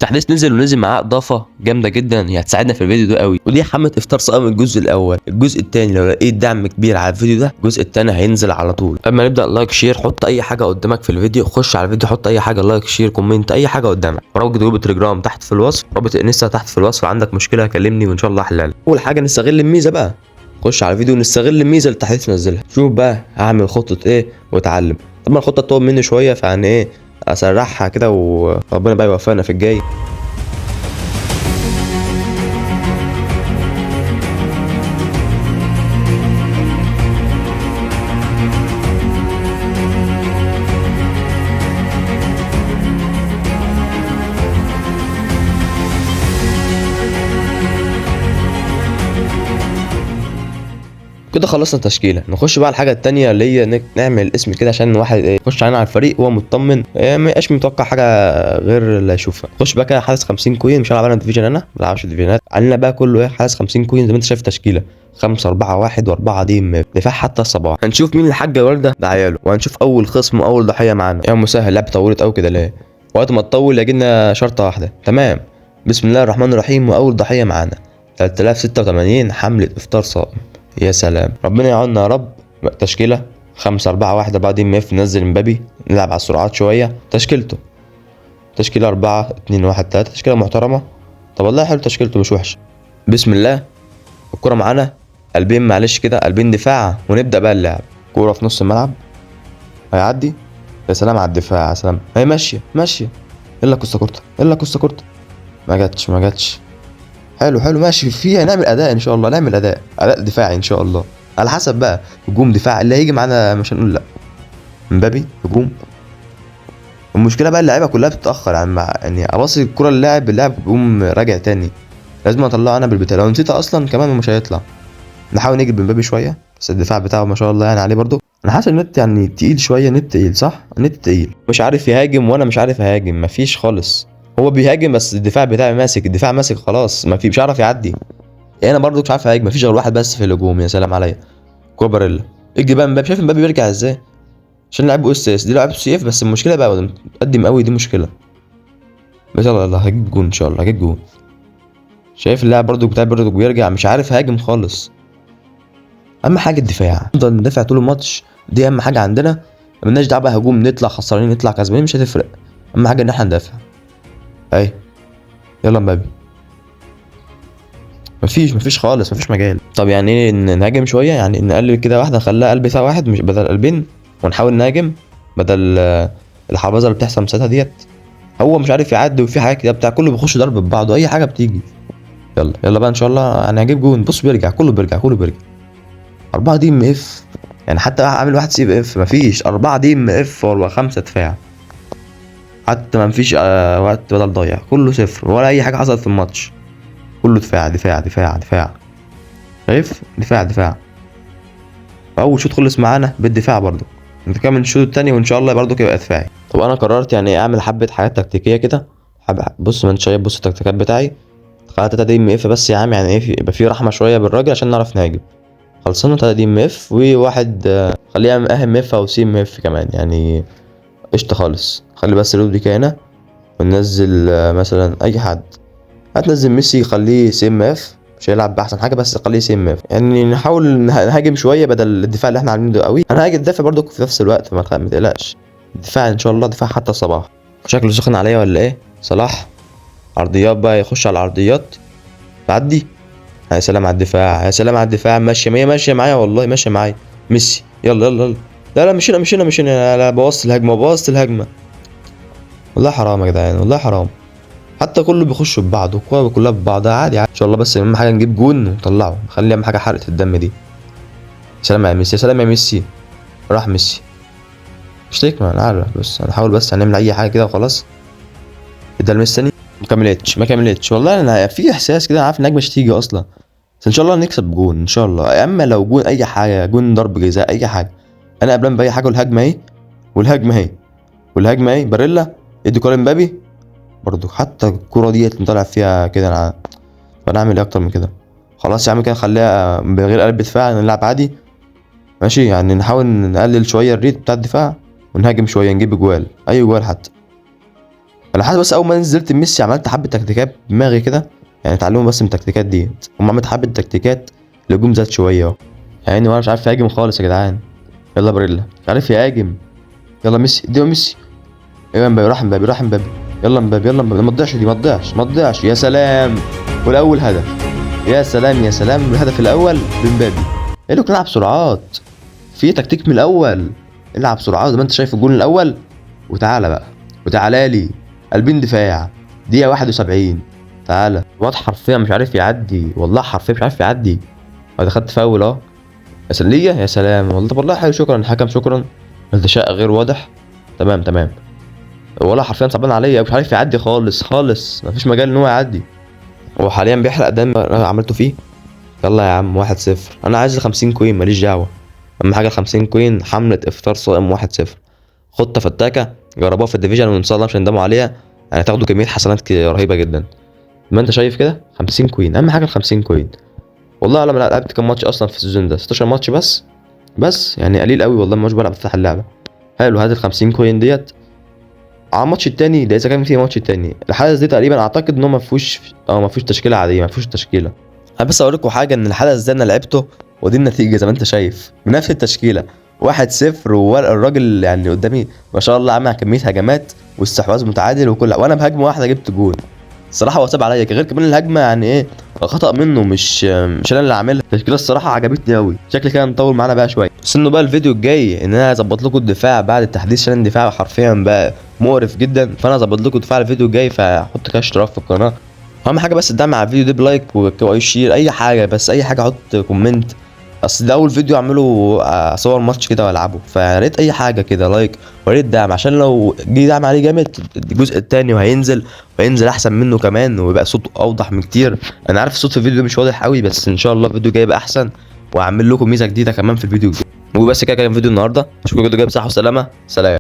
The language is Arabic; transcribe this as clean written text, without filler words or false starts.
تحديث نزل ونزل معاه اضافه جامده جدا هي هتساعدنا في الفيديو ده قوي، ودي حمله افطار صائم الجزء الاول. الجزء الثاني لو لقيت دعم كبير على الفيديو ده الجزء الثاني هينزل على طول. اما نبدا لايك شير، حط اي حاجه قدامك في الفيديو، خش على الفيديو حط اي حاجه، لايك شير كومنت اي حاجه قدامك. رابط جروب التليجرام تحت في الوصف، رابط الانستا تحت في الوصف. عندك مشكله كلمني وان شاء الله احلها. اول حاجه نستغل الميزه بقى، خش على الفيديو نستغل الميزه اللي التحديث نزلها. شوف بقى هعمل خطه ايه واتعلم. طبعا الخطه تطول مني شويه فيعني ايه اسرعها كده وربنا بقى يوفقنا في الجاي. كده خلصنا التشكيله. نخش بقى على الحاجه الثانيه اللي هي نعمل اسم كده عشان واحد يخش علينا على الفريق وهو مطمن، ما يبقاش متوقع حاجه غير اللي هيشوفها. نخش بقى كده حارس 50 كوين، مش هلعب انا ديفيجن، انا ما بلعبش ديفيجنات. علينا بقى كله ايه حارس 50 كوين زي ما انت شايف التشكيله 5 4 1 و4 دي دفاع حتى الصباح. هنشوف مين الحاجه والده ده عياله، وهنشوف اول خصم واول ضحيه معانا. يا مسهل اللعبه طولت قوي كده ليه؟ وقت ما تطول يجينا شرطه واحده. تمام، بسم الله الرحمن الرحيم. واول ضحيه معانا 3086 حمله افطار صائم. يا سلام، ربنا يعاوننا يا رب. تشكيله 5 4 1 4 دي ام اف، ننزل امبابي نلعب على السرعات شويه. تشكيلته تشكيله 4 2 1 3، تشكيله محترمه. طب والله حلو تشكيلته مش وحشه. بسم الله، الكره معانا قلبين، معلش كده قلبين دفاع ونبدا بقى اللعب. كوره في نص الملعب هيعدي. يا سلام على الدفاع، يا سلام، هي ماشيه ماشيه. يلا كوستا كورتا، يلا كوستا كورتا. ما جاتش. حلو ماشي فيها. نعمل اداء ان شاء الله، نعمل اداء دفاعي ان شاء الله، على حسب بقى هجوم دفاع اللي هيجي معانا مش هنقول لا. مبابي هجوم. المشكله بقى اللعيبه كلها بتتاخر يعني اباصي الكره للاعب، بيقوم راجع تاني. لازم اطلعه انا بالبتاع، لو نسيتها اصلا كمان مش هيطلع. نحاول نجيب مبابي شويه، بس الدفاع بتاعه ما شاء الله يعني عليه برضه. انا حاسس النت يعني تقيل شويه، نت تقيل صح، النت تقيل مش عارف يهاجم وانا مش عارف اهاجم، مفيش خالص. هو بيهاجم بس الدفاع بتاعي ماسك، الدفاع ماسك خلاص، مش عارف يعدي. يعني انا برضو مش عارف اهاجم، مفيش غير واحد بس في الهجوم. يا سلام عليا، كوباريلا. اجي بقى مبابي، شايف مبابي بيرجع ازاي عشان لعب اس اس دي، لعب سي اف. بس المشكله بقى متقدم قوي، دي مشكله. بس يلا هجيب جون ان شاء الله، هجيب جون. شايف اللاعب برضو بتاعي برضو بيرجع، مش عارف هاجم خالص. اهم حاجه الدفاع، نفضل ندافع طول الماتش، دي اهم حاجه عندنا. مالناش دعوه بقى هجوم، نطلع خسرانين نطلع كسبانين مش هتفرق، اهم حاجه ان احنا ندافع. اهي يلا مبابي. مفيش خالص، مفيش مجال. طب يعني ايه نهاجم شويه، يعني نقلل كده واحده نخليها قلب دفاع واحد مش بدل قلبين، ونحاول نهاجم بدل الحربزه اللي بتحصل ساعتها ديت. هو مش عارف يعدي وفي حاجات كده بتاع كله بيخش ضرب ببعضه، اي حاجه بتيجي. يلا بقى ان شاء الله انا هجيب جون. بص بيرجع كله بيرجع 4 دي ام اف، يعني حتى عامل واحد سي بي اف مفيش. 4 دي ام اف و5 دفاع، حتى مفيش وقت بدل ضايع، كله صفر ولا اي حاجه حصلت في الماتش. كله دفاع. شايف دفاع. اول شوط خلص معانا بالدفاع برضو، نكمل الشوط التاني وان شاء الله برضو يبقى دفاعي. طب انا قررت يعني اعمل حبه حاجات تكتيكيه كده. بص ما انت شايف، بص التكتيكات بتاعي خليها 3 دي ام اف بس يا عم، يعني ايه يبقى في رحمه شويه بالراجل عشان نعرف نهاجم. خلصنا 3 دي ام اف وواحد خليها ام اف او سي ام اف كمان، يعني قشطه خالص. خلي بس رودريجو هنا وننزل مثلا اي حد. هتنزل ميسي خليه سي ام اف، مش هيلعب باحسن حاجه بس خليه سي ام اف، يعني نحاول نهاجم شويه بدل الدفاع اللي احنا عاملينه ده قوي. انا هاجي ادافع برضو في نفس الوقت فما تقلقش. الدفاع ان شاء الله دفاع حتى الصباح. شكله سخن عليا ولا ايه؟ صلاح عرضيات بقى، يخش على العرضيات تعدي. يا سلام على الدفاع، ماشيه معايا والله، ماشيه معايا. ميسي يلا. لا مشينا. لا بوظت الهجمه والله حرام يا جدعان، والله حرام. حتى كله بيخش ببعض والكوره كلها ببعضها عادي ان شاء الله. بس اهم حاجه نجيب جون ونطلعه، خلي اهم حاجه حرقه الدم دي. سلام يا ميسي. راح ميسي مش تكمل، انا عارف بس هنحاول بس هنعمل اي حاجه كده وخلاص. ده المستني ما كملتش والله. انا في احساس كده، عارف النجمه مش تيجي اصلا، بس ان شاء الله نكسب جون ان شاء الله. اما لو جون اي حاجه، جون ضرب جزاء اي حاجه، انا قبلان باي حاجه. والهجمه اهي باريلا ادي كوره مبابي برضو. حتى الكرة ديت نطلع فيها كده، انا اعمل ايه اكتر من كده؟ خلاص يا عم كده خليها من غير قلب دفاع، نلعب عادي ماشي. يعني نحاول نقلل شويه الريت بتاع الدفاع ونهاجم شويه، نجيب جوال اي جوال حتى. انا حاسس بس اول ما نزلت ميسي عملت حبه تكتيكات دماغي كده، يعني اتعلموا بس من التكتيكات ديت. هم عملت حبه تكتيكات الهجوم زاد شويه اهو، يعني وانا مش عارف يهاجم خالص يا جدعان. يلا باريلا مش عارف يهاجم. يلا ميسي اديله ميسي. ايوه امبابي، راح امبابي راح امبابي. يلا امبابي يلا امبابي، ما تضيعش دي، ما تضيعش. يا سلام، والاول هدف. يا سلام يا سلام، الهدف الاول بامبابي. ايه اللي نلعب سرعات، في تكتيك من الاول. العب سرعات زي ما انت شايف الجول الاول. وتعالى بقى، وتعالى لي قلبين دفاع دقيقة 71. تعالى الواد حرفيا مش عارف يعدي، والله حرفيا مش عارف يعدي. انا خدت فاول اهو. ليا يا سلام والله. طب والله حلو، شكرا الحكم شكرا. التشاء غير واضح. تمام تمام. ولا حرفيا صعبان عليا، مش عارف يعدي خالص خالص، مفيش مجال ان هو يعدي. هو حاليا بيحرق دم انا عملته فيه. يلا يا عم 1-0. انا عايز 50 كوين ماليش دعوه. اهم حاجه 50 كوين، حمله افطار صائم 1-0. خطه فتاكه جربوها في الديفيجن وان شاء الله مش هندموا عليها، يعني تاخدوا كميه حسنات رهيبه جدا. ما انت شايف كده 50 كوين، اهم حاجه ال 50 كوين. والله اعلم انا لعبت كام ماتش اصلا في السيزون ده، 16 ماتش بس يعني قليل قوي والله، مش بلعب افتح اللعبه. حلو، هات ال 50 كوين ديت على الماتش التاني ده اذا كان في ماتش تاني. الحدث دي تقريبا اعتقد ان هو ما فيهوش تشكيله عاديه، ما فيهوش تشكيله. انا بس اقول لكم حاجه، ان الحدث ده انا لعبته ودي النتيجه زي ما انت شايف بنفس التشكيله 1-0. والراجل يعني قدامي ما شاء الله عامل كميه هجمات واستحواذ متعادل وكل، وانا بهجمه واحده جبت جول. الصراحه هو ساب عليا، غير كمان الهجمه يعني ايه خطا منه، مش انا اللي عاملها. التشكيله الصراحه عجبتني قوي. شكلي كده نطول معانا بقى شويه، بس انه بقى الفيديو الجاي ان انا اظبط لكم الدفاع بعد التحديث، عشان الدفاع حرفيا بقى مقرف جدا. فانا اظبط لكم الدفاع الفيديو الجاي، فحط كده اشتراك في القناه. اهم حاجه بس الدعم على الفيديو ده بلايك وشير، اي حاجه بس اي حاجه، حط كومنت. اصل ده اول فيديو اعمله اصور ماتش كده والعبه، فيا ريت اي حاجه كده لايك وريت دعم، عشان لو جه دعم عليه جامد الجزء التاني وهينزل احسن منه كمان، ويبقى صوته اوضح من كتير. انا عارف الصوت في الفيديو ده مش واضح قوي، بس ان شاء الله الفيديو جاي يبقى احسن، وهعمل لكم ميزه جديده كمان في الفيديو الجاي. وبس كده كان فيديو النهارده، اشوفكم الفيديو الجاي بصحه وسلامه. سلام.